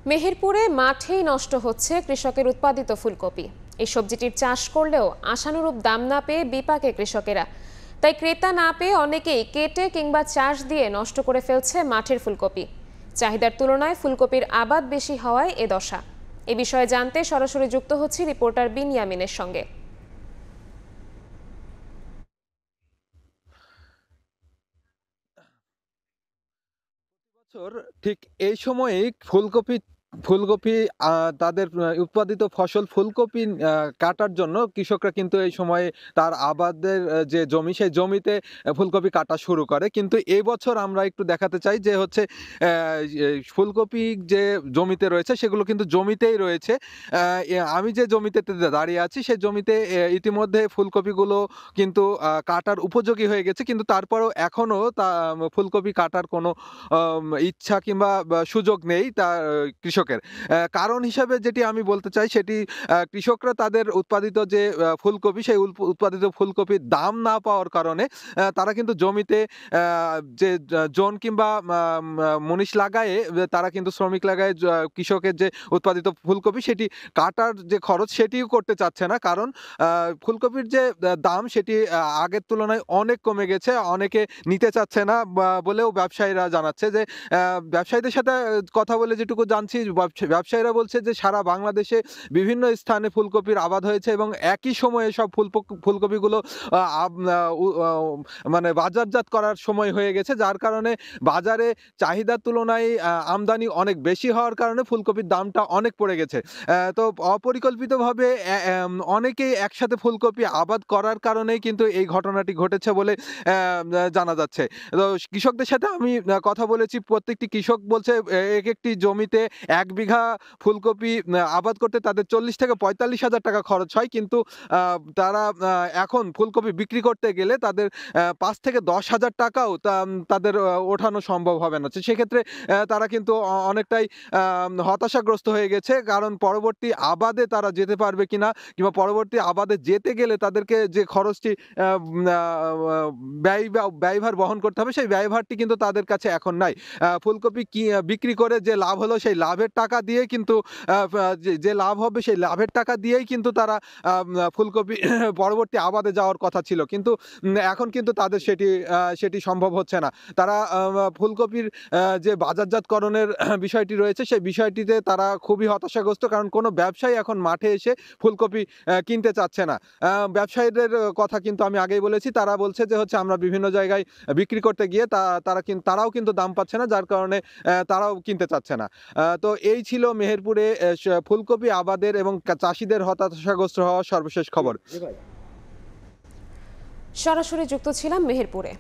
মেহেরপুরে মাঠেই নষ্ট হচ্ছে কৃষকের উৎপাদিত ফুলকপি। এই সবজিটির চাষ করলেও আশানুরূপ দাম না পেয়ে বিপাকে কৃষকেরা। তাই ক্রেতা না পেয়ে অনেকেই কেটে কিংবা চাষ দিয়ে নষ্ট করে ফেলছে মাঠের ফুলকপি। চাহিদার তুলনায় ফুলকপির আবাদ বেশি হওয়ায় এ দশা। এ বিষয়ে জানতে সরাসরি যুক্ত হচ্ছি রিপোর্টার বিনিয়ামিনের সঙ্গে। বছর ঠিক এই সময়েই ফুলকপি ফুলকপি তাদের উৎপাদিত ফসল ফুলকপি কাটার জন্য কৃষকরা কিন্তু এই সময়ে তার আবাদের যে জমি সেই জমিতে ফুলকপি কাটা শুরু করে। কিন্তু এই বছর আমরা একটু দেখাতে চাই যে হচ্ছে ফুলকপি যে জমিতে রয়েছে সেগুলো কিন্তু জমিতেই রয়েছে। আমি যে জমিতে দাঁড়িয়ে আছি সেই জমিতে ইতিমধ্যে ফুলকপিগুলো কিন্তু কাটার উপযোগী হয়ে গেছে, কিন্তু তারপরেও এখনো ফুলকপি কাটার কোনো ইচ্ছা কিংবা সুযোগ নেই তা কৃষকের। কারণ হিসাবে যেটি আমি বলতে চাই সেটি, কৃষকরা তাদের উৎপাদিত যে ফুলকপি সেই উৎপাদিত ফুলকপির দাম না পাওয়ার কারণে তারা কিন্তু জমিতে যে জন কিংবা মুনিশ লাগায়ে তারা কিন্তু শ্রমিক লাগায়ে কৃষকের যে উৎপাদিত ফুলকপি সেটি কাটার যে খরচ সেটিও করতে চাচ্ছে না। কারণ ফুলকপির যে দাম সেটি আগের তুলনায় অনেক কমে গেছে। অনেকে নিতে চাচ্ছে না বলেও ব্যবসায়ীরা জানাচ্ছে যে, ব্যবসায়ীদের সাথে কথা বলে যেটুকু জানছি, ব্যবসায়ীরা বলছে যে সারা বাংলাদেশে বিভিন্ন স্থানে ফুলকপির আবাদ হয়েছে এবং একই সময়ে সব ফুলকপিগুলো মানে বাজারজাত করার সময় হয়ে গেছে, যার কারণে বাজারে চাহিদার তুলনায় আমদানি অনেক বেশি হওয়ার কারণে ফুলকপির দামটা অনেক পড়ে গেছে। তো অপরিকল্পিতভাবে অনেকেই একসাথে ফুলকপি আবাদ করার কারণেই কিন্তু এই ঘটনাটি ঘটেছে বলে জানা যাচ্ছে। তো কৃষকদের সাথে আমি কথা বলেছি। প্রত্যেকটি কৃষক বলছে এক একটি জমিতে ১ বিঘা ফুলকপি আবাদ করতে তাদের ৪০ থেকে ৪৫,০০০ টাকা খরচ হয়। কিন্তু তারা এখন ফুলকপি বিক্রি করতে গেলে তাদের ৫ থেকে ১০,০০০ টাকাও তাদের ওঠানো সম্ভব হবে না। তো সেক্ষেত্রে তারা কিন্তু অনেকটাই হতাশাগ্রস্ত হয়ে গেছে। কারণ পরবর্তী আবাদে তারা যেতে পারবে কিনা কিংবা পরবর্তী আবাদে যেতে গেলে তাদেরকে যে খরচটি ব্যয়ভার বহন করতে হবে সেই ব্যয়ভারটি কিন্তু তাদের কাছে এখন নাই। ফুলকপি বিক্রি করে যে লাভ হলো সেই লাভের টাকা দিয়ে কিন্তু যে লাভ হবে সেই লাভের টাকা দিয়েই কিন্তু তারা ফুলকপি পরবর্তী আবাদে যাওয়ার কথা ছিল। কিন্তু এখন কিন্তু তাদের সেটি সম্ভব হচ্ছে না। তারা ফুলকপির যে বাজারজাতকরণের বিষয়টি রয়েছে সেই বিষয়টিতে তারা খুবই হতাশাগ্রস্ত। কারণ কোনো ব্যবসায়ী এখন মাঠে এসে ফুলকপি কিনতে চাচ্ছে না। ব্যবসায়ীদের কথা কিন্তু আমি আগেই বলেছি। তারা বলছে যে হচ্ছে আমরা বিভিন্ন জায়গায় বিক্রি করতে গিয়ে তারাও কিন্তু দাম পাচ্ছে না, যার কারণে তারাও কিনতে চাচ্ছে না। তো এই ছিল মেহেরপুরে ফুলকপি আবাদের এবং চাষীদের হতাশাগ্রস্ত হওয়ার সর্বশেষ খবর। সরাসরি যুক্ত ছিলাম মেহেরপুরে।